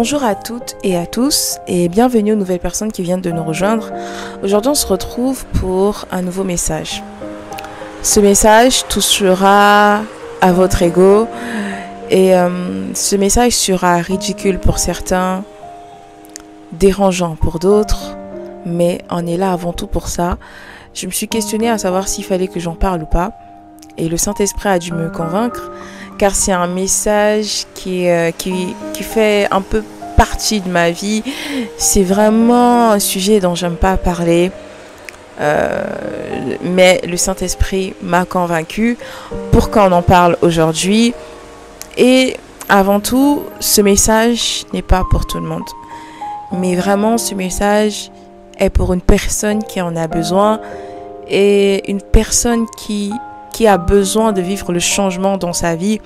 Bonjour à toutes et à tous et bienvenue aux nouvelles personnes qui viennent de nous rejoindre. Aujourd'hui on se retrouve pour un nouveau message. Ce message touchera à votre ego et ce message sera ridicule pour certains, dérangeant pour d'autres, mais on est là avant tout pour ça. Je me suis questionnée à savoir s'il fallait que j'en parle ou pas et le Saint-Esprit a dû me convaincre. Car c'est un message qui fait un peu partie de ma vie. C'est vraiment un sujet dont j'aime pas parler. Mais le Saint-Esprit m'a convaincu pour qu'on en parle aujourd'hui. Et avant tout, ce message n'est pas pour tout le monde. Mais vraiment, ce message est pour une personne qui en a besoin. Et une personne qui a besoin de vivre le changement dans sa vie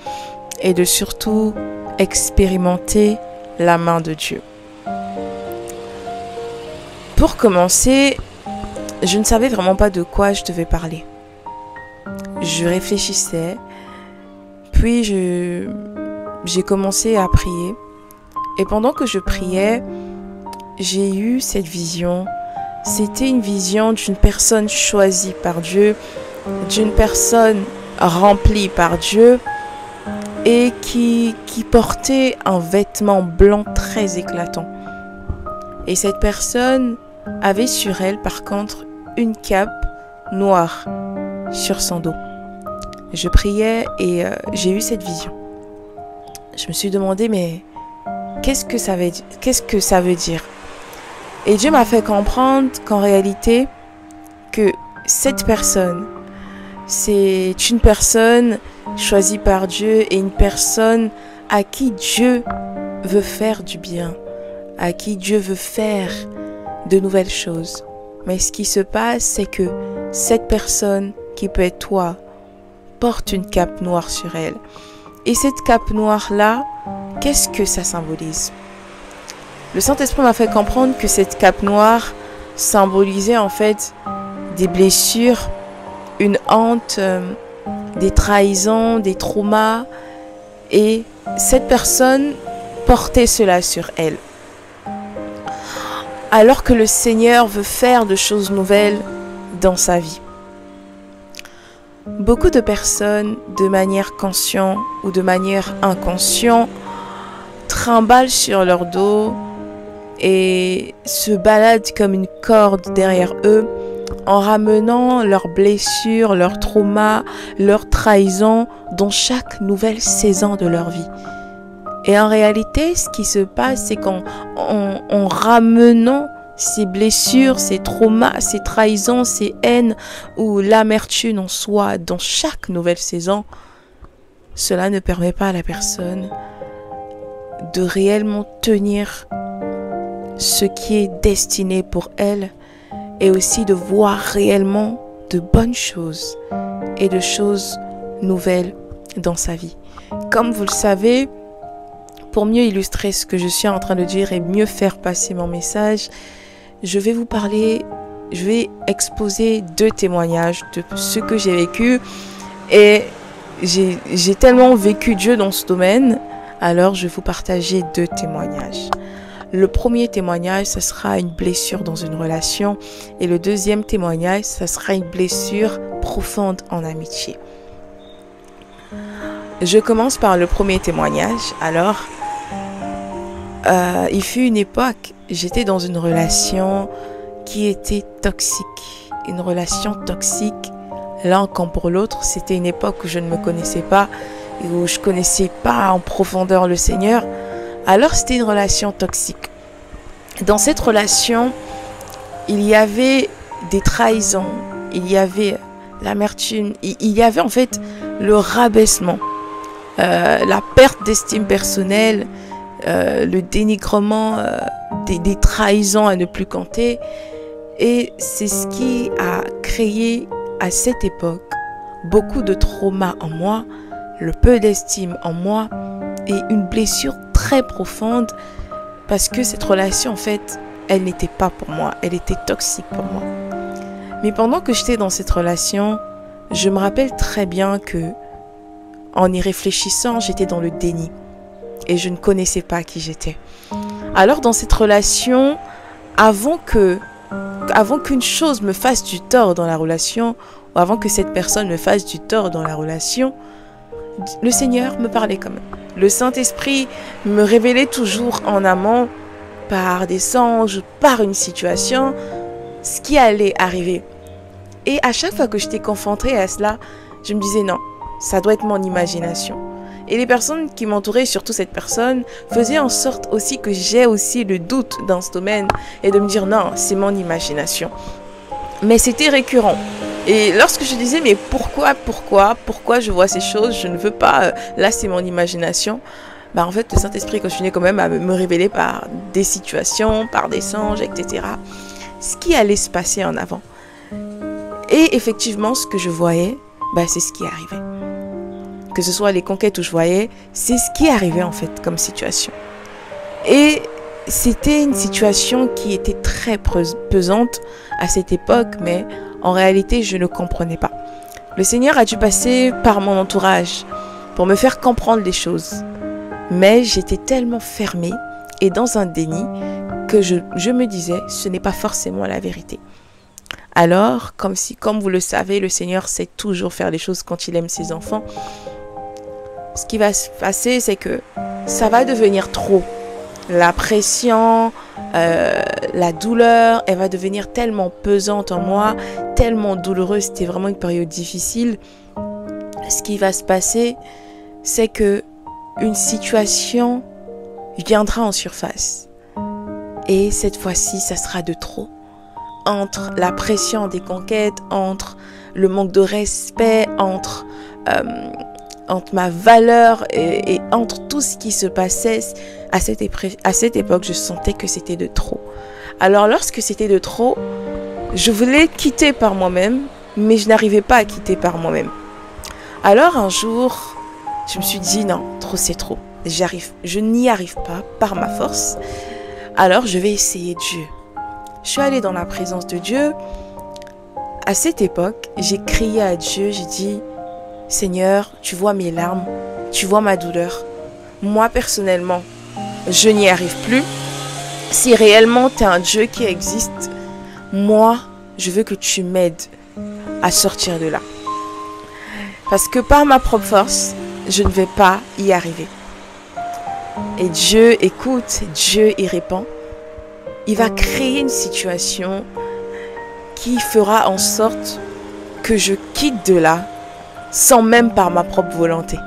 et de surtout expérimenter la main de Dieu. Pour commencer, je ne savais vraiment pas de quoi je devais parler. Je réfléchissais, puis j'ai commencé à prier. Et pendant que je priais, j'ai eu cette vision. C'était une vision d'une personne choisie par Dieu, d'une personne remplie par Dieu et qui portait un vêtement blanc très éclatant. Et cette personne avait sur elle par contre une cape noire sur son dos. Je priais et j'ai eu cette vision. Je me suis demandé mais qu'est-ce que ça veut dire? Et Dieu m'a fait comprendre qu'en réalité que cette personne, c'est une personne choisie par Dieu et une personne à qui Dieu veut faire du bien, à qui Dieu veut faire de nouvelles choses. Mais ce qui se passe, c'est que cette personne, qui peut être toi, porte une cape noire sur elle. Et cette cape noire-là, qu'est-ce que ça symbolise? Le Saint-Esprit m'a fait comprendre que cette cape noire symbolisait en fait des blessures, une honte, des trahisons, des traumas. Et cette personne portait cela sur elle. Alors que le Seigneur veut faire de choses nouvelles dans sa vie. Beaucoup de personnes, de manière consciente ou de manière inconsciente, trimballent sur leur dos et se baladent comme une corde derrière eux en ramenant leurs blessures, leurs traumas, leurs trahisons dans chaque nouvelle saison de leur vie. Et en réalité, ce qui se passe, c'est qu'en ramenant ces blessures, ces traumas, ces trahisons, ces haines ou l'amertume en soi dans chaque nouvelle saison, cela ne permet pas à la personne de réellement tenir ce qui est destiné pour elle et aussi de voir réellement de bonnes choses et de choses nouvelles dans sa vie. Comme vous le savez, pour mieux illustrer ce que je suis en train de dire et mieux faire passer mon message, je vais exposer 2 témoignages de ce que j'ai vécu et j'ai tellement vécu Dieu dans ce domaine, alors je vais vous partager 2 témoignages. Le premier témoignage, ce sera une blessure dans une relation. Et le deuxième témoignage, ce sera une blessure profonde en amitié. Je commence par le premier témoignage. Alors, il fut une époque, j'étais dans une relation qui était toxique. Une relation toxique, l'un comme pour l'autre. C'était une époque où je ne me connaissais pas et où je ne connaissais pas en profondeur le Seigneur. Alors c'était une relation toxique. Dans cette relation, il y avait des trahisons, il y avait l'amertume, il y avait en fait le rabaissement, la perte d'estime personnelle, le dénigrement, des trahisons à ne plus compter. Et c'est ce qui a créé à cette époque beaucoup de traumas en moi, le peu d'estime en moi et une blessure très profonde parce que cette relation en fait elle n'était pas pour moi, elle était toxique pour moi. Mais pendant que j'étais dans cette relation, je me rappelle très bien que en y réfléchissant, j'étais dans le déni. et je ne connaissais pas qui j'étais. Alors dans cette relation, avant qu'une chose me fasse du tort dans la relation, ou avant que cette personne me fasse du tort dans la relation, le Seigneur me parlait quand même. Le Saint-Esprit me révélait toujours en amont, par des songes, par une situation, ce qui allait arriver. Et à chaque fois que j'étais confrontée à cela, je me disais non, ça doit être mon imagination. Et les personnes qui m'entouraient, surtout cette personne, faisaient en sorte aussi que j'ai aussi le doute dans ce domaine et de me dire non, c'est mon imagination. Mais c'était récurrent. Et lorsque je disais mais pourquoi je vois ces choses, je ne veux pas, là c'est mon imagination. En fait le Saint-Esprit continuait quand même à me révéler par des situations, par des songes, etc. Ce qui allait se passer en avant. Et effectivement ce que je voyais, c'est ce qui arrivait. Que ce soit les conquêtes où je voyais, c'est ce qui arrivait en fait comme situation. Et c'était une situation qui était très pesante à cette époque, mais en réalité, je ne comprenais pas. Le Seigneur a dû passer par mon entourage pour me faire comprendre les choses. Mais j'étais tellement fermée et dans un déni que je me disais, ce n'est pas forcément la vérité. Alors, comme vous le savez, le Seigneur sait toujours faire les choses quand il aime ses enfants. Ce qui va se passer, c'est que ça va devenir trop. La pression, la douleur, elle va devenir tellement pesante en moi, tellement douloureuse. C'était vraiment une période difficile. Ce qui va se passer, c'est que une situation viendra en surface. Et cette fois-ci, ça sera de trop. Entre la pression des conquêtes, entre le manque de respect, entre ma valeur et entre tout ce qui se passait à cette époque, je sentais que c'était de trop. Alors lorsque c'était de trop, je voulais quitter par moi-même, mais je n'arrivais pas à quitter par moi-même. Alors un jour, je me suis dit non, trop c'est trop. Je n'y arrive pas par ma force. Alors je vais essayer Dieu. Je suis allée dans la présence de Dieu. À cette époque, j'ai crié à Dieu, j'ai dit Seigneur, tu vois mes larmes, tu vois ma douleur. Moi, personnellement, je n'y arrive plus. Si réellement tu es un Dieu qui existe, moi, je veux que tu m'aides à sortir de là. Parce que par ma propre force, je ne vais pas y arriver. Et Dieu écoute, Dieu y répond. Il va créer une situation qui fera en sorte que je quitte de là sans même par ma propre volonté.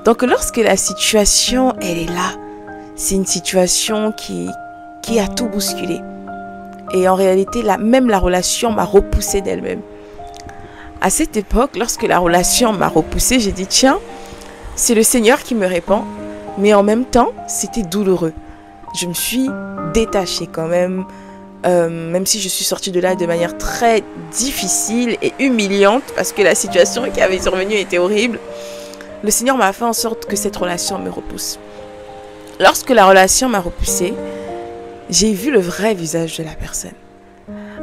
Donc lorsque la situation, elle est là, c'est une situation qui a tout bousculé. Et en réalité, même la relation m'a repoussée d'elle-même. À cette époque, lorsque la relation m'a repoussée, j'ai dit tiens, c'est le Seigneur qui me répond, mais en même temps, c'était douloureux. Je me suis détachée quand même, même si je suis sortie de là de manière très difficile et humiliante, parce que la situation qui avait survenu était horrible. Le Seigneur m'a fait en sorte que cette relation me repousse. Lorsque la relation m'a repoussée, j'ai vu le vrai visage de la personne.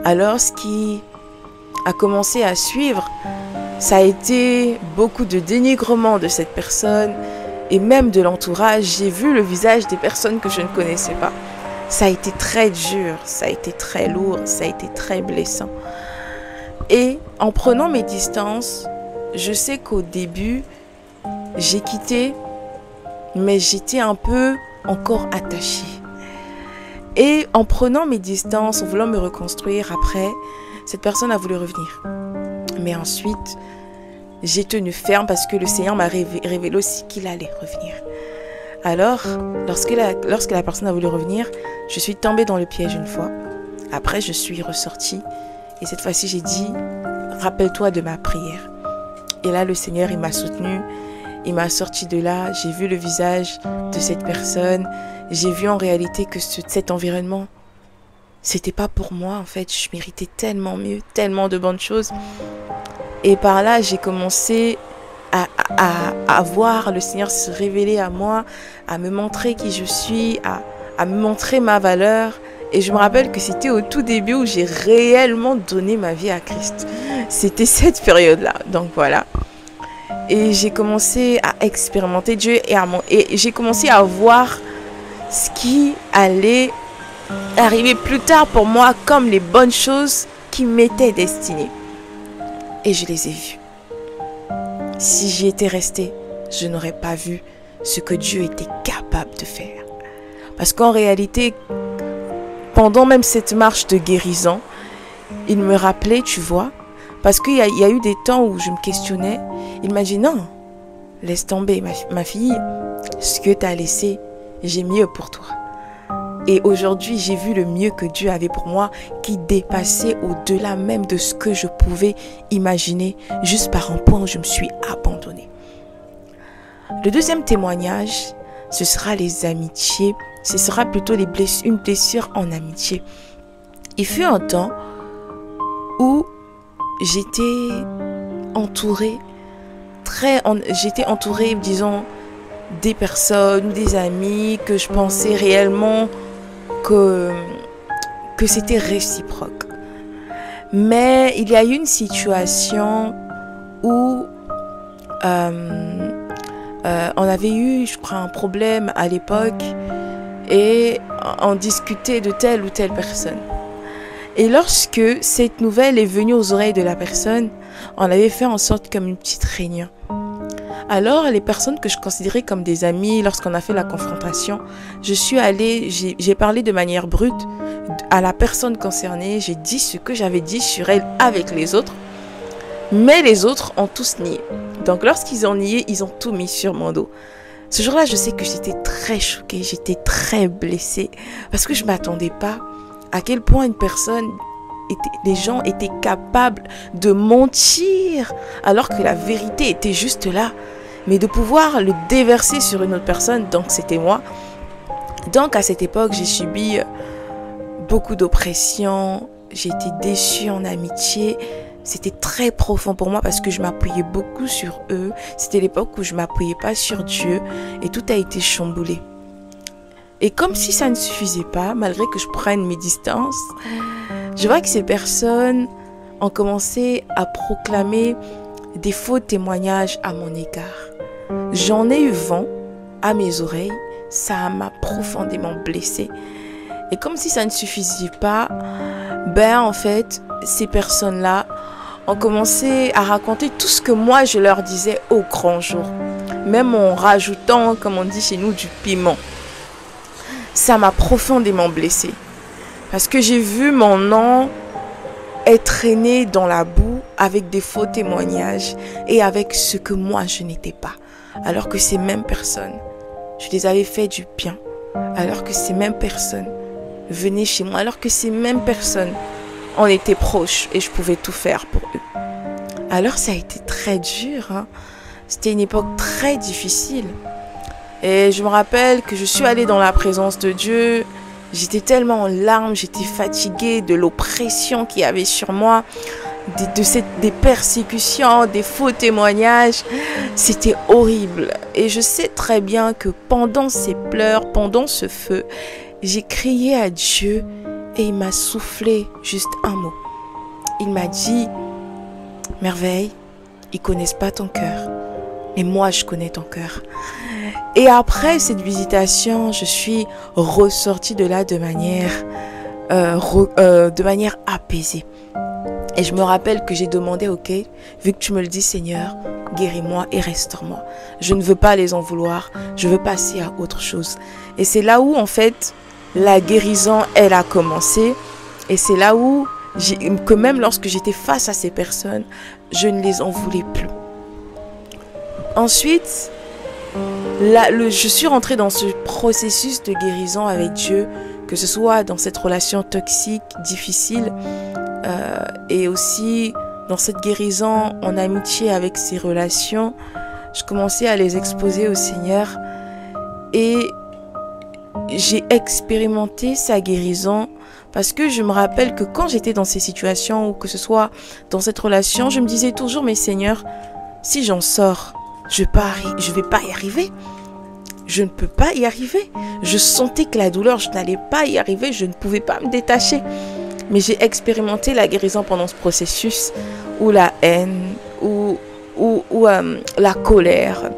Alors, ce qui a commencé à suivre, ça a été beaucoup de dénigrement de cette personne et même de l'entourage. J'ai vu le visage des personnes que je ne connaissais pas. Ça a été très dur, ça a été très lourd, ça a été très blessant. Et en prenant mes distances, je sais qu'au début, j'ai quitté, mais j'étais un peu encore attachée. Et en prenant mes distances, en voulant me reconstruire après, cette personne a voulu revenir. Mais ensuite, j'ai tenu ferme parce que le Seigneur m'a révélé aussi qu'il allait revenir. Alors, lorsque la personne a voulu revenir, je suis tombée dans le piège une fois. Après, je suis ressortie. Et cette fois-ci, j'ai dit, rappelle-toi de ma prière. Et là, le Seigneur, il m'a soutenue. Il m'a sorti de là. J'ai vu le visage de cette personne. J'ai vu en réalité que cet environnement, c'était pas pour moi en fait. Je méritais tellement mieux, tellement de bonnes choses. Et par là, j'ai commencé à voir le Seigneur se révéler à moi, à me montrer qui je suis, à me montrer ma valeur. Et je me rappelle que c'était au tout début où j'ai réellement donné ma vie à Christ. C'était cette période-là. Donc voilà. Et j'ai commencé à expérimenter Dieu et j'ai commencé à voir ce qui allait arriver plus tard pour moi comme les bonnes choses qui m'étaient destinées. Et je les ai vues. Si j'y étais restée, je n'aurais pas vu ce que Dieu était capable de faire. Parce qu'en réalité, pendant même cette marche de guérison, il me rappelait, tu vois, parce qu'il y a eu des temps où je me questionnais. Il m'a dit non, laisse tomber ma fille, ce que tu as laissé, j'ai mieux pour toi. Et aujourd'hui, j'ai vu le mieux que Dieu avait pour moi qui dépassait au-delà même de ce que je pouvais imaginer, juste par un point où je me suis abandonnée. Le deuxième témoignage, ce sera les amitiés, ce sera plutôt une blessure en amitié. Il fut un temps où j'étais entourée, disons, des personnes, des amis que je pensais réellement que c'était réciproque. Mais il y a eu une situation où on avait eu, je crois, un problème à l'époque et on discutait de telle ou telle personne. Et lorsque cette nouvelle est venue aux oreilles de la personne, on avait fait en sorte comme une petite réunion. Alors, les personnes que je considérais comme des amis, lorsqu'on a fait la confrontation, j'ai parlé de manière brute à la personne concernée, j'ai dit ce que j'avais dit sur elle avec les autres, mais les autres ont tous nié. Donc, lorsqu'ils ont nié, ils ont tout mis sur mon dos. Ce jour-là, je sais que j'étais très choquée, j'étais très blessée, parce que je ne m'attendais pas à quel point les gens étaient capables de mentir alors que la vérité était juste là, mais de pouvoir le déverser sur une autre personne, donc c'était moi. Donc à cette époque, j'ai subi beaucoup d'oppression, j'ai été déçue en amitié, c'était très profond pour moi parce que je m'appuyais beaucoup sur eux, c'était l'époque où je m'appuyais pas sur Dieu et tout a été chamboulé. Et comme si ça ne suffisait pas, malgré que je prenne mes distances, je vois que ces personnes ont commencé à proclamer des faux témoignages à mon égard. J'en ai eu vent à mes oreilles, ça m'a profondément blessée. Et comme si ça ne suffisait pas, en fait, ces personnes-là ont commencé à raconter tout ce que moi je leur disais au grand jour. Même en rajoutant, comme on dit chez nous, du piment. Ça m'a profondément blessée. Parce que j'ai vu mon nom être traîné dans la boue avec des faux témoignages et avec ce que moi je n'étais pas. Alors que ces mêmes personnes, je les avais fait du bien. Alors que ces mêmes personnes venaient chez moi. Alors que ces mêmes personnes, on était proches et je pouvais tout faire pour eux. Alors ça a été très dur. C'était une époque très difficile. Et je me rappelle que je suis allée dans la présence de Dieu. J'étais tellement en larmes, j'étais fatiguée de l'oppression qu'il y avait sur moi, des persécutions, des faux témoignages. C'était horrible. Et je sais très bien que pendant ces pleurs, pendant ce feu, j'ai crié à Dieu et il m'a soufflé juste un mot. Il m'a dit, Merveille, ils ne connaissent pas ton cœur, mais moi je connais ton cœur. Et après cette visitation, je suis ressortie de là de manière apaisée. Et je me rappelle que j'ai demandé, ok, vu que tu me le dis Seigneur, guéris-moi et restaure-moi. Je ne veux pas les en vouloir, je veux passer à autre chose. Et c'est là où en fait la guérison, elle a commencé. Et c'est là où, que même lorsque j'étais face à ces personnes, je ne les en voulais plus. Ensuite, je suis rentrée dans ce processus de guérison avec Dieu, que ce soit dans cette relation toxique, difficile, et aussi dans cette guérison en amitié avec ces relations. Je commençais à les exposer au Seigneur et j'ai expérimenté sa guérison parce que je me rappelle que quand j'étais dans ces situations ou que ce soit dans cette relation, je me disais toujours, mais Seigneur, si j'en sors, je vais pas y arriver. Je ne peux pas y arriver. Je sentais que la douleur, je n'allais pas y arriver. Je ne pouvais pas me détacher. Mais j'ai expérimenté la guérison pendant ce processus où la haine, où la colère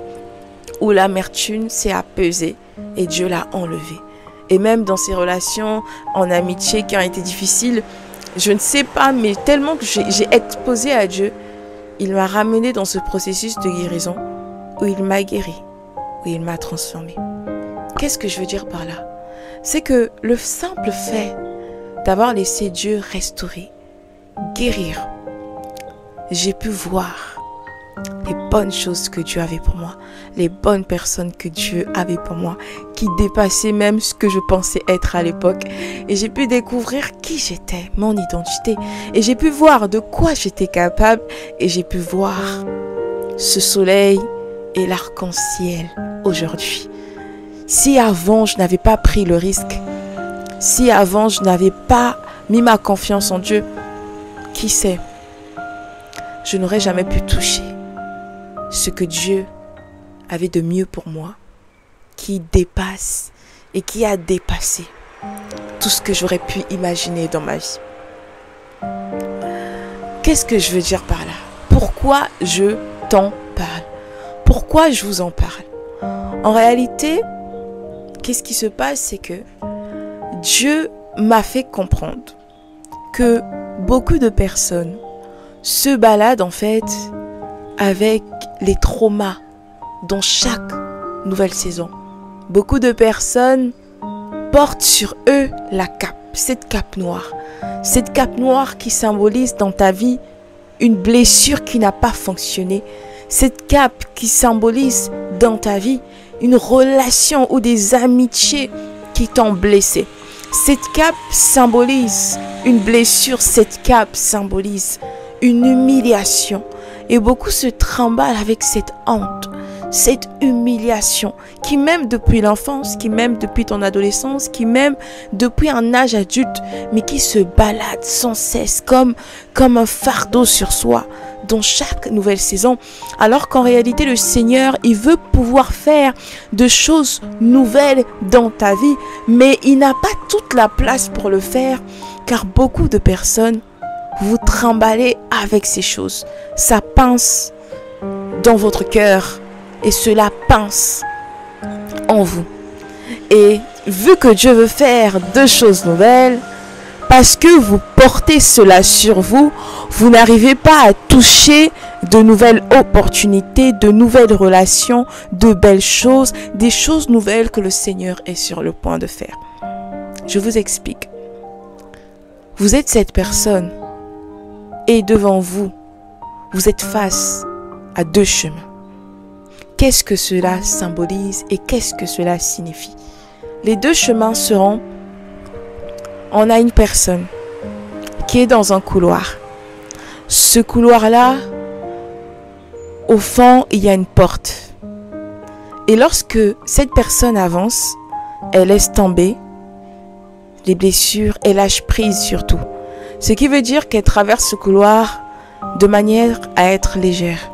ou l'amertume s'est apaisée et Dieu l'a enlevé. Et même dans ces relations en amitié qui ont été difficiles, je ne sais pas, mais tellement que j'ai exposé à Dieu, il m'a ramené dans ce processus de guérison où il m'a guéri, où il m'a transformé. Qu'est-ce que je veux dire par là? C'est que le simple fait d'avoir laissé Dieu restaurer, guérir, j'ai pu voir les bonnes choses que Dieu avait pour moi, les bonnes personnes que Dieu avait pour moi, qui dépassaient même ce que je pensais être à l'époque. Et j'ai pu découvrir qui j'étais, mon identité. Et j'ai pu voir de quoi j'étais capable. Et j'ai pu voir ce soleil et l'arc-en-ciel aujourd'hui. Si avant je n'avais pas pris le risque, si avant je n'avais pas mis ma confiance en Dieu, qui sait, je n'aurais jamais pu toucher ce que Dieu avait de mieux pour moi, qui dépasse et qui a dépassé tout ce que j'aurais pu imaginer dans ma vie. Qu'est-ce que je veux dire par là? Pourquoi je t'en parle? Pourquoi je vous en parle? En réalité, qu'est-ce qui se passe? C'est que Dieu m'a fait comprendre que beaucoup de personnes se baladent en fait avec les traumas dans chaque nouvelle saison. Beaucoup de personnes portent sur eux la cape, cette cape noire. Cette cape noire qui symbolise dans ta vie une blessure qui n'a pas fonctionné. Cette cape qui symbolise dans ta vie une relation ou des amitiés qui t'ont blessé. Cette cape symbolise une blessure, cette cape symbolise une humiliation. Et beaucoup se trimballent avec cette honte, cette humiliation, qui même depuis l'enfance, qui même depuis ton adolescence, qui même depuis un âge adulte, mais qui se balade sans cesse comme un fardeau sur soi dans chaque nouvelle saison. Alors qu'en réalité, le Seigneur, il veut pouvoir faire de choses nouvelles dans ta vie, mais il n'a pas toute la place pour le faire, car beaucoup de personnes vous trimballez avec ces choses. Ça pince dans votre cœur et cela pince en vous. Et vu que Dieu veut faire deux choses nouvelles, parce que vous portez cela sur vous, vous n'arrivez pas à toucher de nouvelles opportunités, de nouvelles relations, de belles choses, des choses nouvelles que le Seigneur est sur le point de faire. Je vous explique. Vous êtes cette personne et devant vous, vous êtes face à deux chemins. Qu'est-ce que cela symbolise et qu'est-ce que cela signifie? Les deux chemins seront, on a une personne qui est dans un couloir. Ce couloir-là, au fond, il y a une porte. Et lorsque cette personne avance, elle laisse tomber les blessures et lâche prise surtout. Ce qui veut dire qu'elle traverse ce couloir de manière à être légère.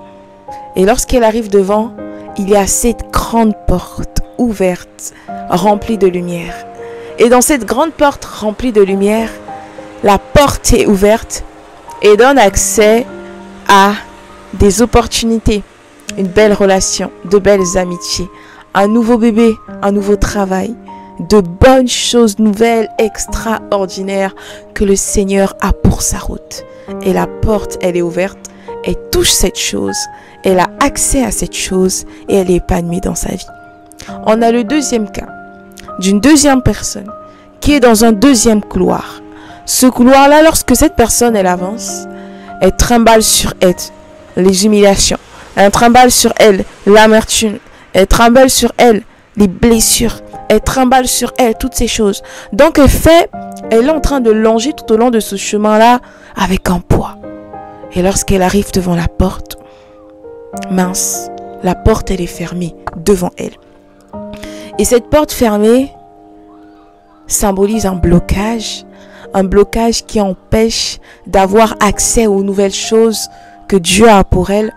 Et lorsqu'elle arrive devant, il y a cette grande porte ouverte, remplie de lumière. Et dans cette grande porte remplie de lumière, la porte est ouverte et donne accès à des opportunités, une belle relation, de belles amitiés, un nouveau bébé, un nouveau travail, de bonnes choses nouvelles, extraordinaires que le Seigneur a pour sa route. Et la porte, elle est ouverte, elle touche cette chose, elle a accès à cette chose et elle est épanouie dans sa vie. On a le deuxième cas d'une deuxième personne qui est dans un deuxième couloir. Ce couloir-là, lorsque cette personne, elle avance, elle trimballe sur elle les humiliations, elle trimballe sur elle l'amertume, elle trimballe sur elle les blessures, elle trimballe sur elle toutes ces choses. Donc elle est en train de longer tout au long de ce chemin-là avec un poids. Et lorsqu'elle arrive devant la porte, mince, la porte elle est fermée devant elle. Et cette porte fermée symbolise un blocage qui empêche d'avoir accès aux nouvelles choses que Dieu a pour elle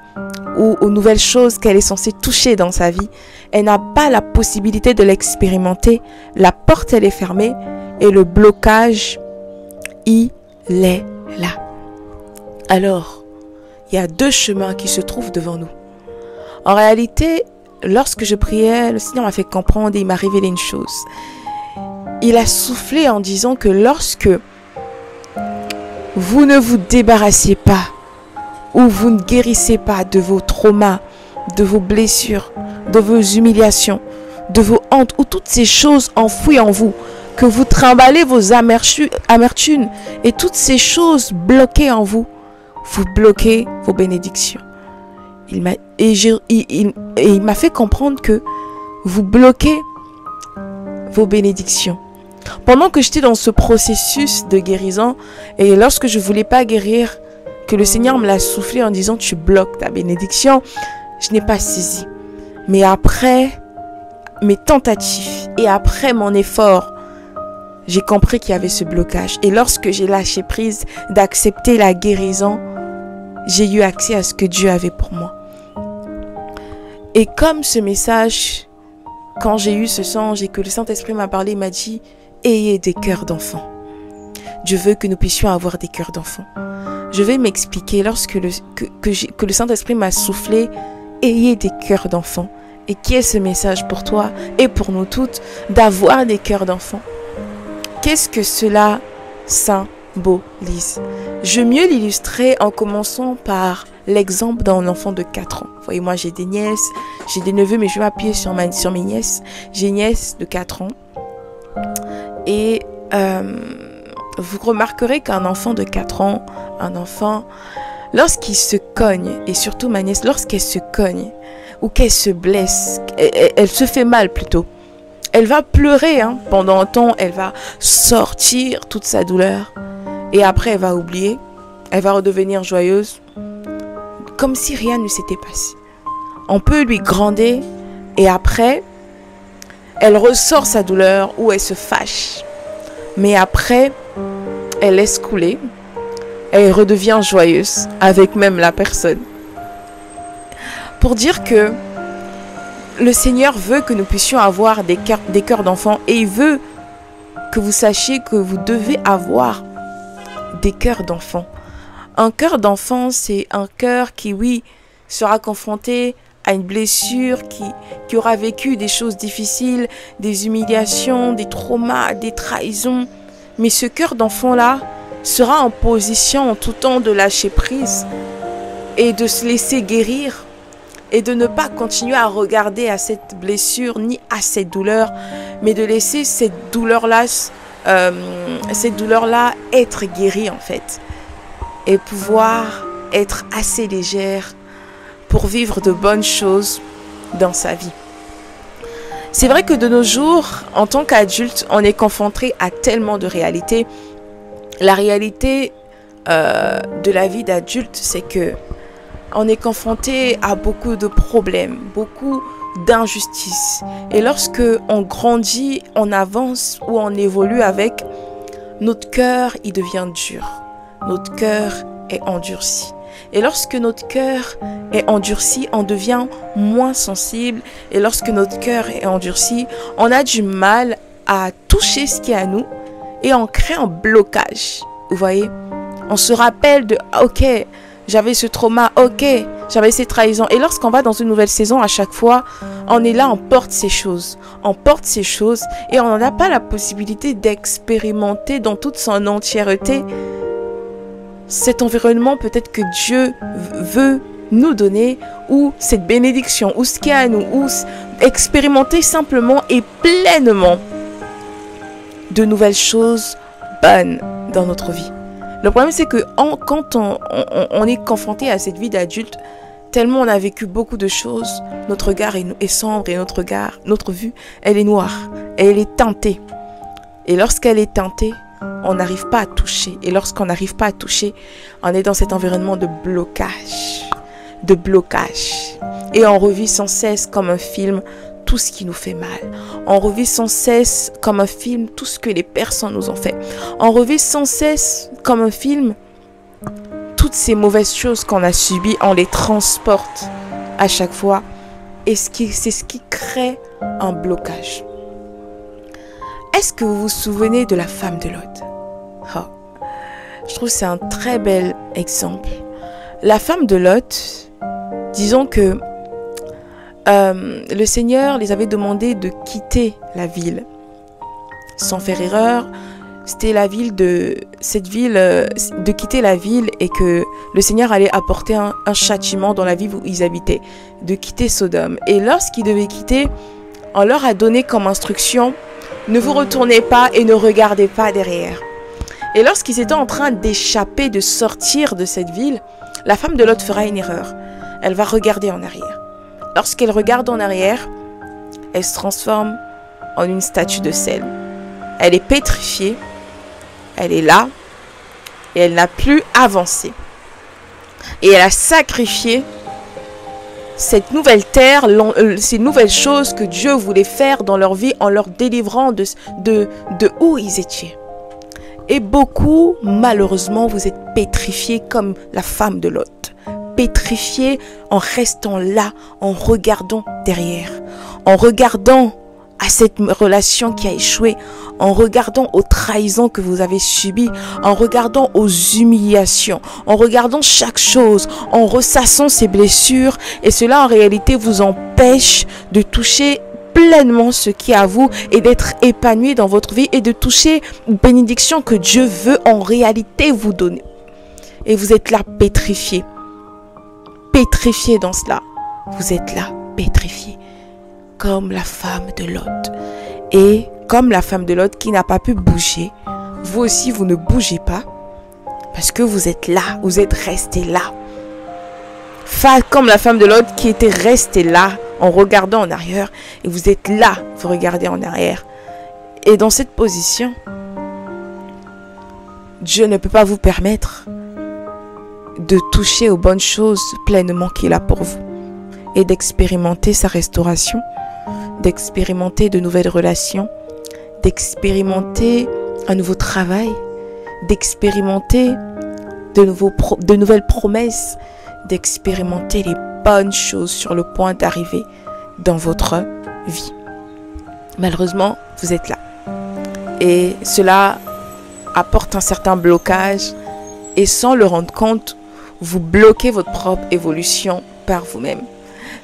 ou aux nouvelles choses qu'elle est censée toucher dans sa vie. Elle n'a pas la possibilité de l'expérimenter. La porte, elle est fermée et le blocage, il est là. Alors, il y a deux chemins qui se trouvent devant nous. En réalité, lorsque je priais, le Seigneur m'a fait comprendre et il m'a révélé une chose. Il a soufflé en disant que lorsque vous ne vous débarrassez pas ou vous ne guérissez pas de vos traumas, de vos blessures, de vos humiliations, de vos hontes ou toutes ces choses enfouies en vous, que vous trimballez vos amertumes et toutes ces choses bloquées en vous, vous bloquez vos bénédictions. Il m'a fait comprendre que vous bloquez vos bénédictions. Pendant que j'étais dans ce processus de guérison, et lorsque je ne voulais pas guérir, que le Seigneur me l'a soufflé en disant tu bloques ta bénédiction, je n'ai pas saisi. Mais après mes tentatives et après mon effort, j'ai compris qu'il y avait ce blocage. Et lorsque j'ai lâché prise d'accepter la guérison, j'ai eu accès à ce que Dieu avait pour moi. Et comme ce message, quand j'ai eu ce songe et que le Saint-Esprit m'a parlé, il m'a dit « Ayez des cœurs d'enfants ». Dieu veut que nous puissions avoir des cœurs d'enfants. Je vais m'expliquer lorsque le Saint-Esprit m'a soufflé « Ayez des cœurs d'enfants ». Et qui est ce message pour toi et pour nous toutes d'avoir des cœurs d'enfants? Qu'est-ce que cela symbolise? Je vais mieux l'illustrer en commençant par l'exemple d'un enfant de 4 ans. Voyez, moi j'ai des nièces, j'ai des neveux, mais je vais m'appuyer sur mes nièces. J'ai une nièce de 4 ans. Et vous remarquerez qu'un enfant de 4 ans, lorsqu'il se cogne, et surtout ma nièce, lorsqu'elle se cogne, ou qu'elle se blesse, elle se fait mal plutôt. Elle va pleurer pendant un temps, elle va sortir toute sa douleur. Et après, elle va oublier, elle va redevenir joyeuse, comme si rien ne s'était passé. On peut lui gronder et après, elle ressort sa douleur ou elle se fâche. Mais après, elle laisse couler, elle redevient joyeuse avec même la personne. Pour dire que le Seigneur veut que nous puissions avoir des cœurs d'enfants et il veut que vous sachiez que vous devez avoir des cœurs d'enfants. Un cœur d'enfant, c'est un cœur qui, oui, sera confronté à une blessure, qui aura vécu des choses difficiles, des humiliations, des traumas, des trahisons. Mais ce cœur d'enfant-là sera en position en tout temps de lâcher prise et de se laisser guérir. Et de ne pas continuer à regarder à cette blessure ni à cette douleur, mais de laisser cette douleur-là être guérie en fait. Et pouvoir être assez légère pour vivre de bonnes choses dans sa vie. C'est vrai que de nos jours, en tant qu'adulte, on est confronté à tellement de réalités. La réalité de la vie d'adulte, c'est que on est confronté à beaucoup de problèmes, beaucoup d'injustices. Et lorsque on grandit, on avance ou on évolue avec, notre cœur, il devient dur. Notre cœur est endurci. Et lorsque notre cœur est endurci, on devient moins sensible. Et lorsque notre cœur est endurci, on a du mal à toucher ce qui est à nous et on crée un blocage. Vous voyez? On se rappelle de « Ok, j'avais ce trauma, ok, j'avais ces trahisons. » Et lorsqu'on va dans une nouvelle saison, à chaque fois, on est là, on porte ces choses. On porte ces choses et on n'a pas la possibilité d'expérimenter dans toute son entièreté cet environnement peut-être que Dieu veut nous donner, ou cette bénédiction, ou ce qu'il y a à nous, ou expérimenter simplement et pleinement de nouvelles choses bonnes dans notre vie. Le problème, c'est que quand on est confronté à cette vie d'adulte, tellement on a vécu beaucoup de choses, notre regard est sombre et notre vue, elle est noire, et elle est teintée. Et lorsqu'elle est teintée, on n'arrive pas à toucher. Et lorsqu'on n'arrive pas à toucher, on est dans cet environnement de blocage. Et on revit sans cesse comme un film tout ce qui nous fait mal. On revit sans cesse comme un film tout ce que les personnes nous ont fait. On revit sans cesse comme un film toutes ces mauvaises choses qu'on a subies, on les transporte à chaque fois. Et c'est ce qui crée un blocage. Est-ce que vous vous souvenez de la femme de Lot? Je trouve que c'est un très bel exemple. La femme de Lot, disons que le Seigneur les avait demandé de quitter la ville. Sans faire erreur, c'était cette ville, de quitter la ville et que le Seigneur allait apporter un châtiment dans la ville où ils habitaient, de quitter Sodome. Et lorsqu'ils devaient quitter, on leur a donné comme instruction, ne vous retournez pas et ne regardez pas derrière. Et lorsqu'ils étaient en train d'échapper, de sortir de cette ville, la femme de Lot fera une erreur. Elle va regarder en arrière. Lorsqu'elle regarde en arrière, elle se transforme en une statue de sel. Elle est pétrifiée, elle est là, et elle n'a plus avancé. Et elle a sacrifié cette nouvelle terre, ces nouvelles choses que Dieu voulait faire dans leur vie en leur délivrant de où ils étaient. Et beaucoup, malheureusement, vous êtes pétrifiés comme la femme de Lot. Pétrifiés en restant là, en regardant derrière, en regardant à cette relation qui a échoué, en regardant aux trahisons que vous avez subies, en regardant aux humiliations, en regardant chaque chose, en ressassant ces blessures. Et cela, en réalité, vous empêche de toucher pleinement ce qui est à vous et d'être épanoui dans votre vie et de toucher une bénédiction que Dieu veut en réalité vous donner. Et vous êtes là pétrifié. Pétrifié dans cela. Vous êtes là pétrifié. Comme la femme de Lot. Et comme la femme de Lot qui n'a pas pu bouger, vous aussi vous ne bougez pas parce que vous êtes là, vous êtes resté là. Comme la femme de Lot qui était restée là en regardant en arrière et vous êtes là, vous regardez en arrière. Et dans cette position, Dieu ne peut pas vous permettre de toucher aux bonnes choses pleinement qu'il a pour vous et d'expérimenter sa restauration, d'expérimenter de nouvelles relations, d'expérimenter un nouveau travail, d'expérimenter de nouvelles promesses, d'expérimenter les bonnes choses sur le point d'arriver dans votre vie. Malheureusement, vous êtes là. Et cela apporte un certain blocage et sans le rendre compte, vous bloquez votre propre évolution par vous-même.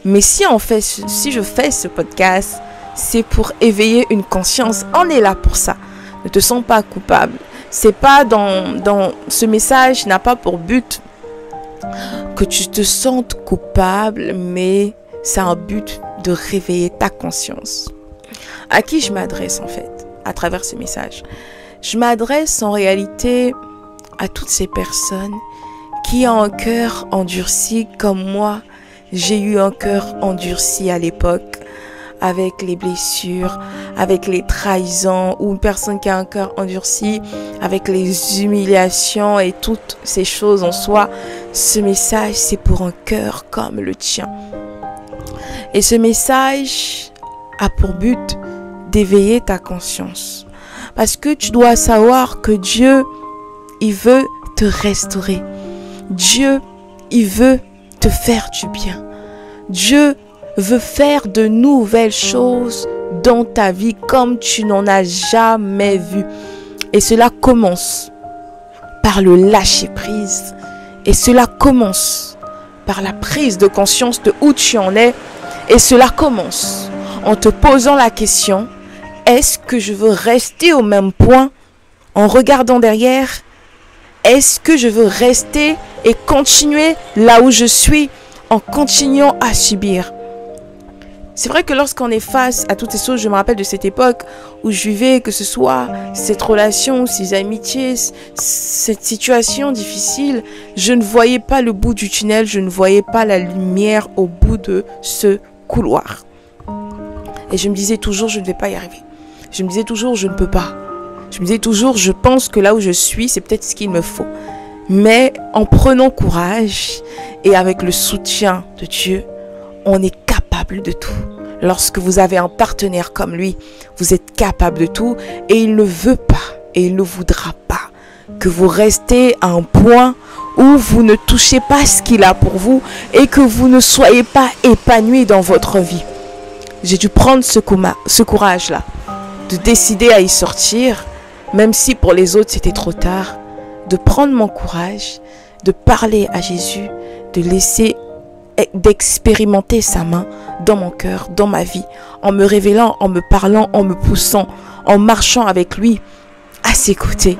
Mais si je fais ce podcast, c'est pour éveiller une conscience. On est là pour ça. Ne te sens pas coupable. C'est pas dans ce message n'a pas pour but que tu te sentes coupable, mais c'est un but de réveiller ta conscience. À qui je m'adresse en fait à travers ce message? Je m'adresse en réalité à toutes ces personnes qui ont un cœur endurci comme moi. J'ai eu un cœur endurci à l'époque avec les blessures, avec les trahisons, ou une personne qui a un cœur endurci avec les humiliations et toutes ces choses en soi. Ce message, c'est pour un cœur comme le tien. Et ce message a pour but d'éveiller ta conscience. Parce que tu dois savoir que Dieu, il veut te restaurer. Dieu, il veut te faire du bien. Dieu veut faire de nouvelles choses dans ta vie comme tu n'en as jamais vu. Et cela commence par le lâcher prise. Et cela commence par la prise de conscience de où tu en es. Et cela commence en te posant la question, est-ce que je veux rester au même point en regardant derrière? Est-ce que je veux rester et continuer là où je suis en continuant à subir? C'est vrai que lorsqu'on est face à toutes ces choses, je me rappelle de cette époque où je vivais, que ce soit cette relation, ces amitiés, cette situation difficile, je ne voyais pas le bout du tunnel, je ne voyais pas la lumière au bout de ce couloir. Et je me disais toujours, je ne vais pas y arriver. Je me disais toujours, je ne peux pas. Je me disais toujours, je pense que là où je suis, c'est peut-être ce qu'il me faut. Mais en prenant courage et avec le soutien de Dieu, on est capable de tout. Lorsque vous avez un partenaire comme lui, vous êtes capable de tout et il ne veut pas et il ne voudra pas que vous restez à un point où vous ne touchez pas ce qu'il a pour vous et que vous ne soyez pas épanoui dans votre vie. J'ai dû prendre ce courage-là, de décider à y sortir, même si pour les autres c'était trop tard, de prendre mon courage de parler à Jésus, de laisser, d'expérimenter sa main dans mon cœur, dans ma vie, en me révélant, en me parlant, en me poussant, en marchant avec lui à ses côtés.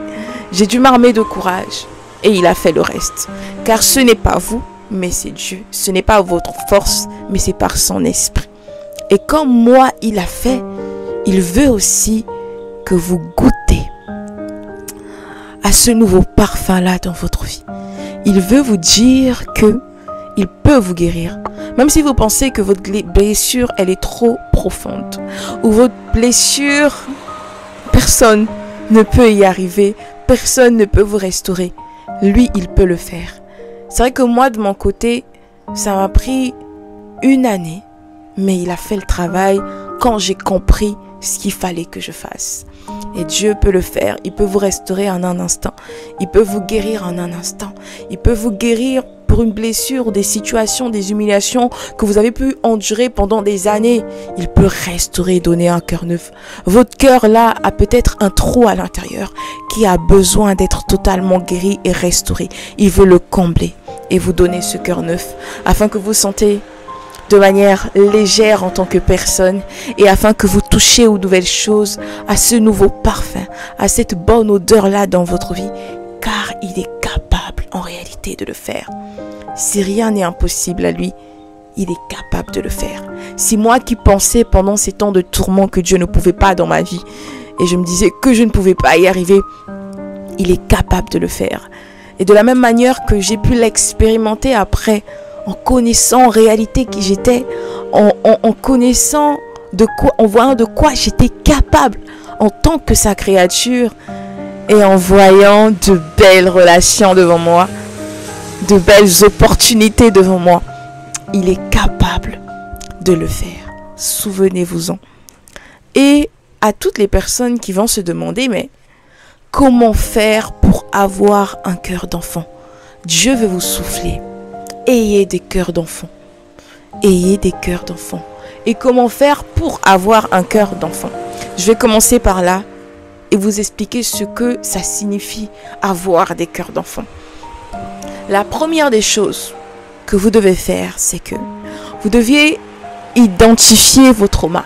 J'ai dû m'armer de courage et il a fait le reste. Car ce n'est pas vous, mais c'est Dieu. Ce n'est pas votre force, mais c'est par son esprit. Et comme moi, il a fait, il veut aussi que vous goûtez à ce nouveau parfum-là dans votre vie. Il veut vous dire que il peut vous guérir. Même si vous pensez que votre blessure, elle est trop profonde. Ou votre blessure, personne ne peut y arriver. Personne ne peut vous restaurer. Lui, il peut le faire. C'est vrai que moi, de mon côté, ça m'a pris 1 année. Mais il a fait le travail quand j'ai compris ce qu'il fallait que je fasse. Et Dieu peut le faire. Il peut vous restaurer en un instant. Il peut vous guérir en un instant. Il peut vous guérir pour une blessure, des situations, des humiliations que vous avez pu endurer pendant des années. Il peut restaurer, donner un cœur neuf. Votre cœur là a peut-être un trou à l'intérieur qui a besoin d'être totalement guéri et restauré. Il veut le combler et vous donner ce cœur neuf afin que vous sentez de manière légère en tant que personne et afin que vous touchiez aux nouvelles choses, à ce nouveau parfum, à cette bonne odeur-là dans votre vie, car il est capable en réalité de le faire. Si rien n'est impossible à lui, il est capable de le faire. Si moi qui pensais pendant ces temps de tourment que Dieu ne pouvait pas dans ma vie et je me disais que je ne pouvais pas y arriver, il est capable de le faire. Et de la même manière que j'ai pu l'expérimenter après, en connaissant en réalité qui j'étais, en connaissant de quoi, en voyant de quoi j'étais capable en tant que sa créature et en voyant de belles relations devant moi, de belles opportunités devant moi. Il est capable de le faire. Souvenez-vous-en. Et à toutes les personnes qui vont se demander, mais comment faire pour avoir un cœur d'enfant? Dieu veut vous souffler. Ayez des cœurs d'enfant. Ayez des cœurs d'enfant. Et comment faire pour avoir un cœur d'enfant? Je vais commencer par là et vous expliquer ce que ça signifie avoir des cœurs d'enfant. La première des choses que vous devez faire, c'est que vous deviez identifier vos traumas.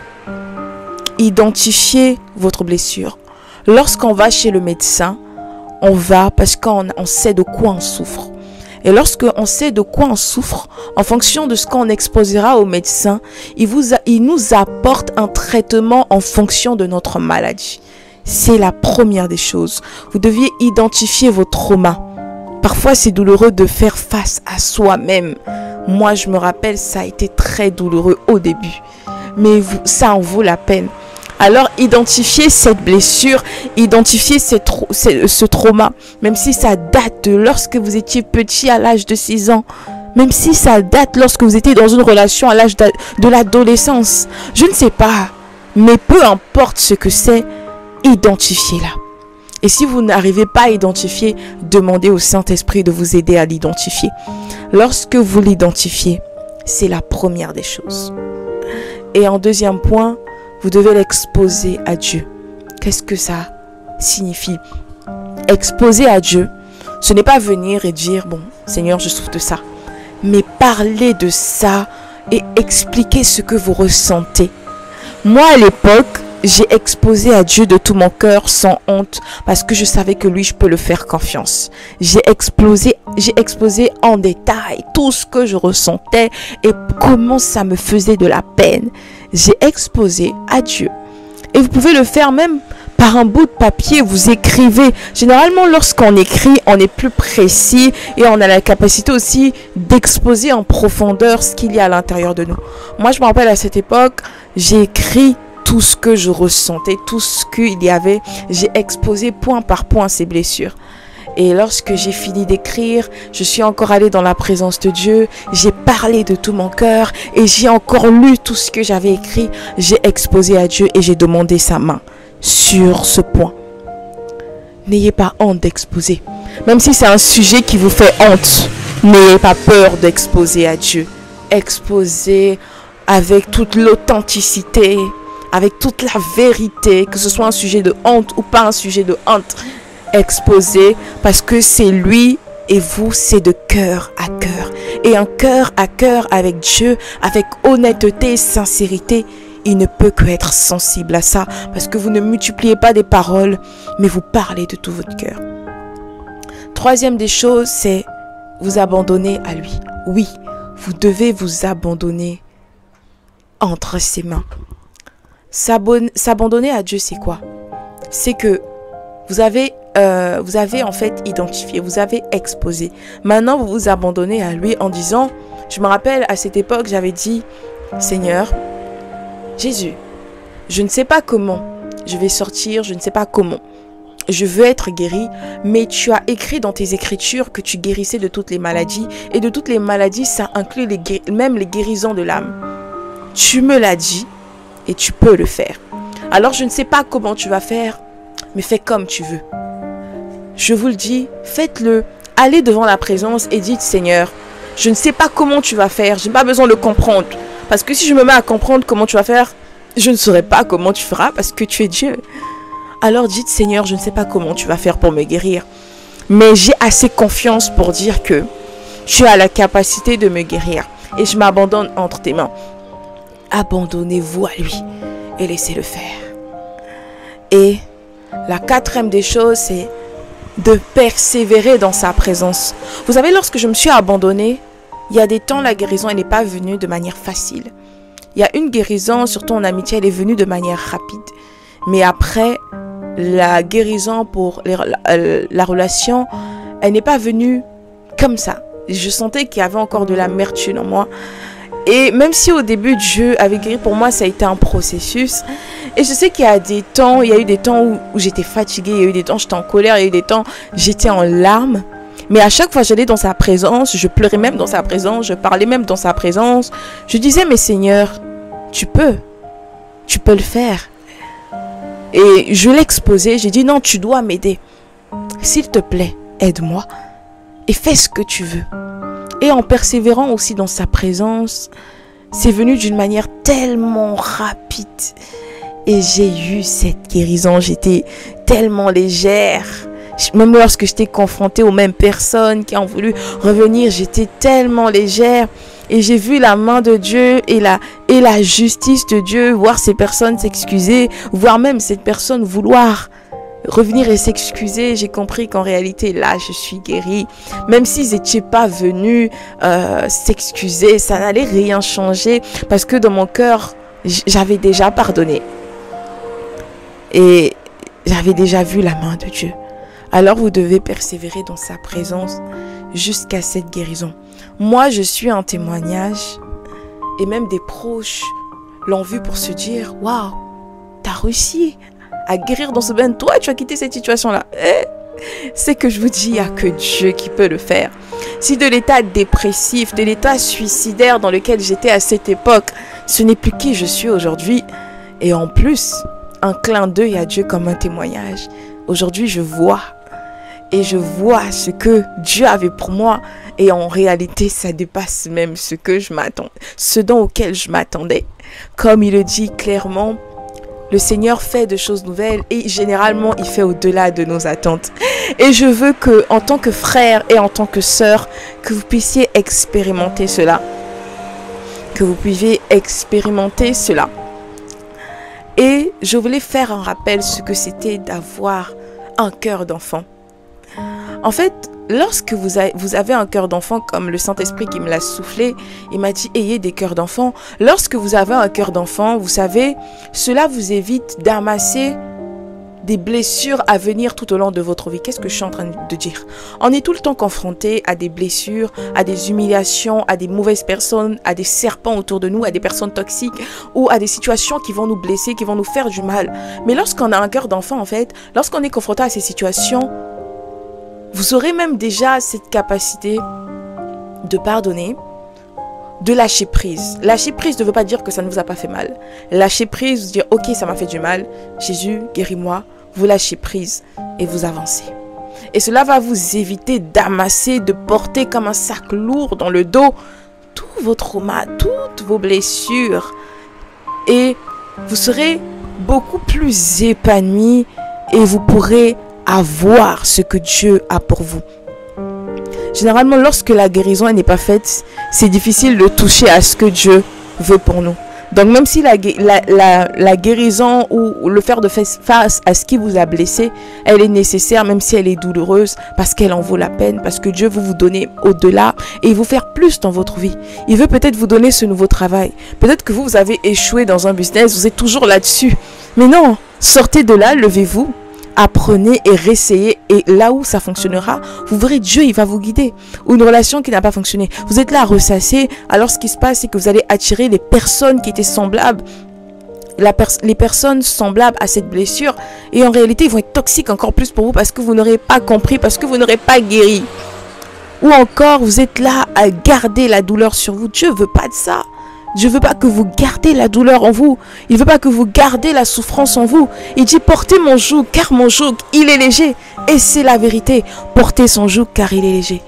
Identifier votre blessure. Lorsqu'on va chez le médecin, on va parce qu'on sait de quoi on souffre. Et lorsque on sait de quoi on souffre, en fonction de ce qu'on exposera au médecin, il nous apporte un traitement en fonction de notre maladie. C'est la première des choses. Vous deviez identifier vos traumas. Parfois, c'est douloureux de faire face à soi-même. Moi, je me rappelle, ça a été très douloureux au début. Mais ça en vaut la peine. Alors, identifiez cette blessure, identifiez ce trauma, même si ça date de lorsque vous étiez petit à l'âge de 6 ans, même si ça date lorsque vous étiez dans une relation à l'âge de l'adolescence. Je ne sais pas, mais peu importe ce que c'est, identifiez-la. Et si vous n'arrivez pas à identifier, demandez au Saint-Esprit de vous aider à l'identifier. Lorsque vous l'identifiez, c'est la première des choses. Et en deuxième point, vous devez l'exposer à Dieu. Qu'est-ce que ça signifie? Exposer à Dieu, ce n'est pas venir et dire, bon, Seigneur, je souffre de ça. Mais parler de ça et expliquer ce que vous ressentez. Moi, à l'époque, j'ai exposé à Dieu de tout mon cœur sans honte parce que je savais que lui, je peux le faire confiance. J'ai exposé en détail tout ce que je ressentais et comment ça me faisait de la peine. J'ai exposé à Dieu. Et vous pouvez le faire même par un bout de papier, vous écrivez. Généralement, lorsqu'on écrit, on est plus précis et on a la capacité aussi d'exposer en profondeur ce qu'il y a à l'intérieur de nous. Moi, je me rappelle à cette époque, j'ai écrit tout ce que je ressentais, tout ce qu'il y avait. J'ai exposé point par point ces blessures. Et lorsque j'ai fini d'écrire, je suis encore allée dans la présence de Dieu. J'ai parlé de tout mon cœur et j'ai encore lu tout ce que j'avais écrit. J'ai exposé à Dieu et j'ai demandé sa main sur ce point. N'ayez pas honte d'exposer. Même si c'est un sujet qui vous fait honte, n'ayez pas peur d'exposer à Dieu. Exposez avec toute l'authenticité, avec toute la vérité, que ce soit un sujet de honte ou pas un sujet de honte. Exposé parce que c'est lui Et vous, c'est de cœur à cœur. Et un cœur à cœur avec Dieu, avec honnêteté et sincérité, il ne peut que être sensible à ça. Parce que vous ne multipliez pas des paroles, mais vous parlez de tout votre cœur. Troisième des choses, c'est vous abandonner à lui. Oui, vous devez vous abandonner entre ses mains. S'abandonner à Dieu, c'est quoi? C'est que vous avez en fait identifié, vous avez exposé. Maintenant, vous vous abandonnez à lui en disant, je me rappelle à cette époque, j'avais dit, Seigneur, Jésus, je ne sais pas comment je vais sortir, je ne sais pas comment. Je veux être guéri, mais tu as écrit dans tes écritures que tu guérissais de toutes les maladies. Et de toutes les maladies, ça inclut même les guérisons de l'âme. Tu me l'as dit et tu peux le faire. Alors je ne sais pas comment tu vas faire, mais fais comme tu veux. Je vous le dis, faites-le. Allez devant la présence et dites, Seigneur, je ne sais pas comment tu vas faire, je n'ai pas besoin de comprendre. Parce que si je me mets à comprendre comment tu vas faire, je ne saurais pas comment tu feras parce que tu es Dieu. Alors dites, Seigneur, je ne sais pas comment tu vas faire pour me guérir. Mais j'ai assez confiance pour dire que tu as la capacité de me guérir. Et je m'abandonne entre tes mains. Abandonnez-vous à lui et laissez-le faire. Et la quatrième des choses, c'est de persévérer dans sa présence. Vous savez, lorsque je me suis abandonnée, il y a des temps, la guérison, elle n'est pas venue de manière facile. Il y a une guérison, surtout en amitié, elle est venue de manière rapide. Mais après, la guérison pour la relation, elle n'est pas venue comme ça. Je sentais qu'il y avait encore de l'amertume en moi. Et même si au début Dieu avait guéri, pour moi ça a été un processus. Et je sais qu'il y a des temps, il y a eu des temps où j'étais fatiguée, il y a eu des temps où j'étais en colère, il y a eu des temps où j'étais en larmes. Mais à chaque fois j'allais dans sa présence, je pleurais même dans sa présence, je parlais même dans sa présence. Je disais, mais Seigneur, tu peux le faire. Et je l'ai exposé, j'ai dit non, tu dois m'aider. S'il te plaît, aide-moi et fais ce que tu veux. Et en persévérant aussi dans sa présence, c'est venu d'une manière tellement rapide. Et j'ai eu cette guérison, j'étais tellement légère. Même lorsque j'étais confrontée aux mêmes personnes qui ont voulu revenir, j'étais tellement légère. Et j'ai vu la main de Dieu et la justice de Dieu, voir ces personnes s'excuser, voir même cette personne vouloir revenir et s'excuser. J'ai compris qu'en réalité, là, je suis guérie. Même s'ils n'étaient pas venus s'excuser, ça n'allait rien changer parce que dans mon cœur, j'avais déjà pardonné. Et j'avais déjà vu la main de Dieu. Alors vous devez persévérer dans sa présence jusqu'à cette guérison. Moi, je suis un témoignage et même des proches l'ont vu pour se dire « Waouh, t'as réussi à guérir dans ce bain. Toi, tu as quitté cette situation-là. » C'est que je vous dis, il n'y a que Dieu qui peut le faire. Si de l'état dépressif, de l'état suicidaire dans lequel j'étais à cette époque, ce n'est plus qui je suis aujourd'hui. Et en plus, un clin d'œil à Dieu comme un témoignage. Aujourd'hui, je vois. Et je vois ce que Dieu avait pour moi. Et en réalité, ça dépasse même ce que je m'attendais, ce auquel je m'attendais. Comme il le dit clairement, le Seigneur fait de choses nouvelles et généralement, il fait au-delà de nos attentes. Et je veux que, en tant que frère et en tant que sœur, que vous puissiez expérimenter cela. Que vous puissiez expérimenter cela. Et je voulais faire un rappel ce que c'était d'avoir un cœur d'enfant. En fait, lorsque vous avez un cœur d'enfant, comme le Saint-Esprit qui me l'a soufflé, il m'a dit, ayez des cœurs d'enfant. Lorsque vous avez un cœur d'enfant, vous savez, cela vous évite d'amasser des blessures à venir tout au long de votre vie. Qu'est-ce que je suis en train de dire? On est tout le temps confronté à des blessures, à des humiliations, à des mauvaises personnes, à des serpents autour de nous, à des personnes toxiques ou à des situations qui vont nous blesser, qui vont nous faire du mal. Mais lorsqu'on a un cœur d'enfant, en fait, lorsqu'on est confronté à ces situations, vous aurez même déjà cette capacité de pardonner, de lâcher prise. Lâcher prise ne veut pas dire que ça ne vous a pas fait mal. Lâcher prise, vous dire, ok, ça m'a fait du mal. Jésus, guéris-moi. Vous lâchez prise et vous avancez. Et cela va vous éviter d'amasser, de porter comme un sac lourd dans le dos tout vos traumas, toutes vos blessures. Et vous serez beaucoup plus épanoui et vous pourrez avoir ce que Dieu a pour vous. Généralement, lorsque la guérison n'est pas faite, c'est difficile de toucher à ce que Dieu veut pour nous. Donc même si la guérison ou le faire de face à ce qui vous a blessé, elle est nécessaire, même si elle est douloureuse, parce qu'elle en vaut la peine, parce que Dieu veut vous donner au-delà et vous faire plus dans votre vie. Il veut peut-être vous donner ce nouveau travail. Peut-être que vous avez échoué dans un business, vous êtes toujours là-dessus. Mais non, sortez de là, levez-vous. Apprenez et réessayez, et là où ça fonctionnera, vous verrez Dieu, il va vous guider. Ou une relation qui n'a pas fonctionné, vous êtes là à ressasser, alors ce qui se passe c'est que vous allez attirer les personnes qui étaient semblables, les personnes semblables à cette blessure, et en réalité ils vont être toxiques encore plus pour vous parce que vous n'aurez pas compris, parce que vous n'aurez pas guéri. Ou encore vous êtes là à garder la douleur sur vous. Dieu veut pas de ça. Dieu ne veut pas que vous gardez la douleur en vous. Il ne veut pas que vous gardez la souffrance en vous. Il dit, portez mon joug, car mon joug, il est léger. Et c'est la vérité. Portez son joug, car il est léger.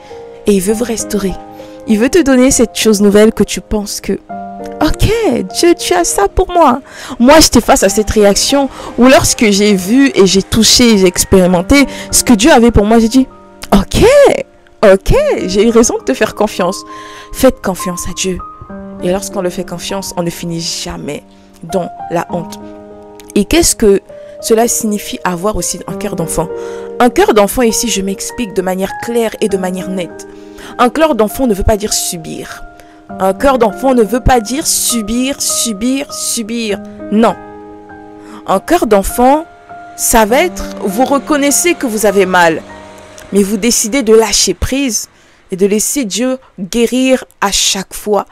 Et il veut vous restaurer. Il veut te donner cette chose nouvelle que tu penses que, ok, Dieu, tu as ça pour moi. Moi, j'étais face à cette réaction où lorsque j'ai vu et j'ai touché et j'ai expérimenté ce que Dieu avait pour moi, j'ai dit, ok, j'ai eu raison de te faire confiance. Faites confiance à Dieu. Et lorsqu'on le fait confiance, on ne finit jamais dans la honte. Et qu'est-ce que cela signifie avoir aussi un cœur d'enfant? Un cœur d'enfant ici, je m'explique de manière claire et de manière nette. Un cœur d'enfant ne veut pas dire subir. Un cœur d'enfant ne veut pas dire subir. Non. Un cœur d'enfant, ça va être, vous reconnaissez que vous avez mal, mais vous décidez de lâcher prise et de laisser Dieu guérir à chaque fois.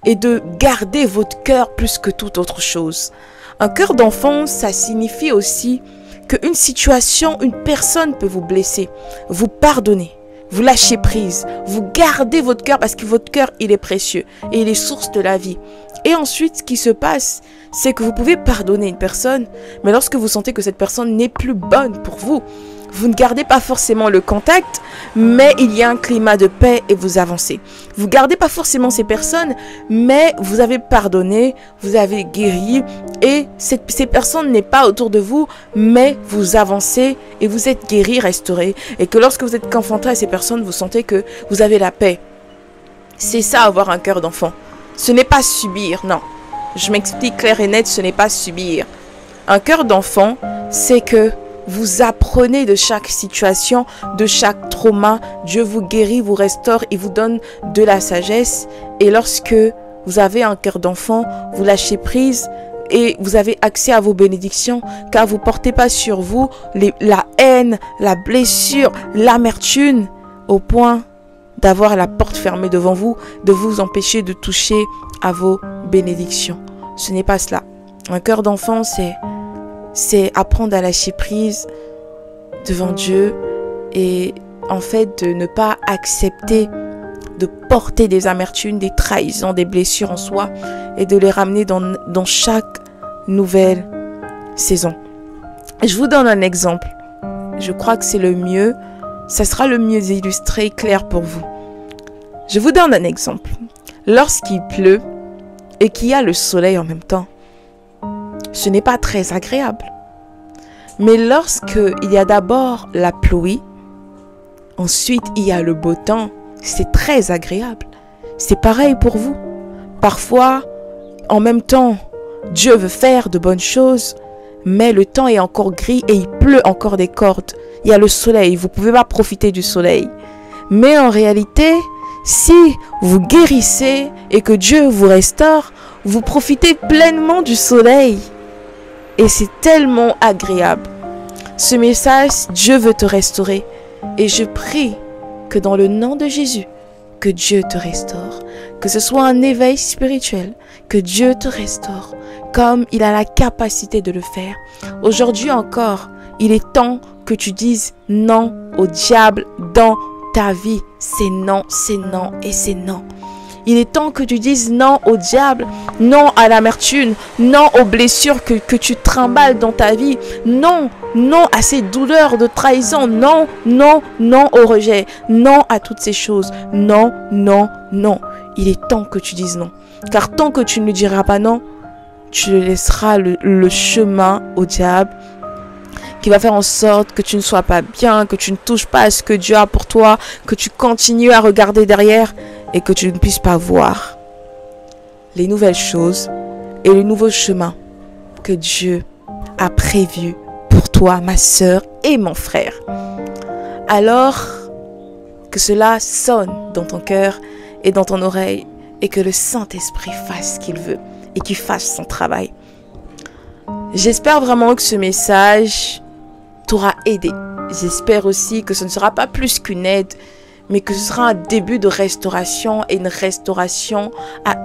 Et de garder votre cœur plus que toute autre chose. Un cœur d'enfant, ça signifie aussi qu'une situation, une personne peut vous blesser. Vous pardonnez, vous lâchez prise, vous gardez votre cœur parce que votre cœur, il est précieux et il est source de la vie. Et ensuite, ce qui se passe, c'est que vous pouvez pardonner une personne, mais lorsque vous sentez que cette personne n'est plus bonne pour vous, vous ne gardez pas forcément le contact, mais il y a un climat de paix et vous avancez. Vous ne gardez pas forcément ces personnes, mais vous avez pardonné, vous avez guéri et ces personnes n'est pas autour de vous, mais vous avancez et vous êtes guéri, restauré. Et que lorsque vous êtes confronté à ces personnes, vous sentez que vous avez la paix. C'est ça avoir un cœur d'enfant. Ce n'est pas subir, non. Je m'explique clair et net, ce n'est pas subir. Un cœur d'enfant, c'est que vous apprenez de chaque situation, de chaque trauma. Dieu vous guérit, vous restaure et vous donne de la sagesse. Et lorsque vous avez un cœur d'enfant, vous lâchez prise et vous avez accès à vos bénédictions, car vous ne portez pas sur vous la haine, la blessure, l'amertume, au point d'avoir la porte fermée devant vous, de vous empêcher de toucher à vos bénédictions. Ce n'est pas cela. Un cœur d'enfant, c'est apprendre à lâcher prise devant Dieu et en fait de ne pas accepter de porter des amertumes, des trahisons, des blessures en soi et de les ramener dans chaque nouvelle saison. Je vous donne un exemple. Je crois que c'est le mieux. Ça sera le mieux illustré et clair pour vous. Je vous donne un exemple. Lorsqu'il pleut et qu'il y a le soleil en même temps, ce n'est pas très agréable. Mais lorsqu'il y a d'abord la pluie, ensuite il y a le beau temps, c'est très agréable. C'est pareil pour vous. Parfois, en même temps, Dieu veut faire de bonnes choses, mais le temps est encore gris et il pleut encore des cordes. Il y a le soleil, vous ne pouvez pas profiter du soleil. Mais en réalité, si vous guérissez et que Dieu vous restaure, vous profitez pleinement du soleil. Et c'est tellement agréable. Ce message, Dieu veut te restaurer. Et je prie que dans le nom de Jésus, que Dieu te restaure. Que ce soit un éveil spirituel, que Dieu te restaure, comme il a la capacité de le faire. Aujourd'hui encore, il est temps que tu dises non au diable dans ta vie. C'est non et c'est non. Il est temps que tu dises non au diable, non à l'amertume, non aux blessures que tu trimbales dans ta vie, non à ces douleurs de trahison, non au rejet, non à toutes ces choses, non. Il est temps que tu dises non. Car tant que tu ne diras pas non, tu laisseras le chemin au diable qui va faire en sorte que tu ne sois pas bien, que tu ne touches pas à ce que Dieu a pour toi, que tu continues à regarder derrière et que tu ne puisses pas voir les nouvelles choses et le nouveau chemin que Dieu a prévu pour toi, ma sœur et mon frère. Alors que cela sonne dans ton cœur et dans ton oreille et que le Saint-Esprit fasse ce qu'il veut et qu'il fasse son travail. J'espère vraiment que ce message t'aura aidé. J'espère aussi que ce ne sera pas plus qu'une aide, mais que ce sera un début de restauration et une restauration à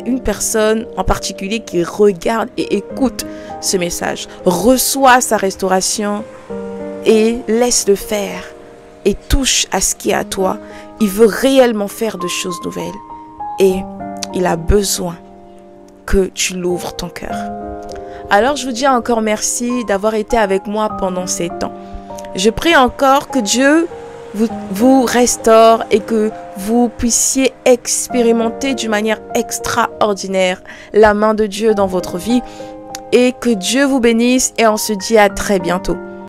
une personne en particulier qui regarde et écoute ce message. Reçois sa restauration et laisse-le faire et touche à ce qui est à toi. Il veut réellement faire de choses nouvelles et il a besoin que tu l'ouvres ton cœur. Alors je vous dis encore merci d'avoir été avec moi pendant ces temps. Je prie encore que Dieu vous restaure et que vous puissiez expérimenter d'une manière extraordinaire la main de Dieu dans votre vie et que Dieu vous bénisse et on se dit à très bientôt.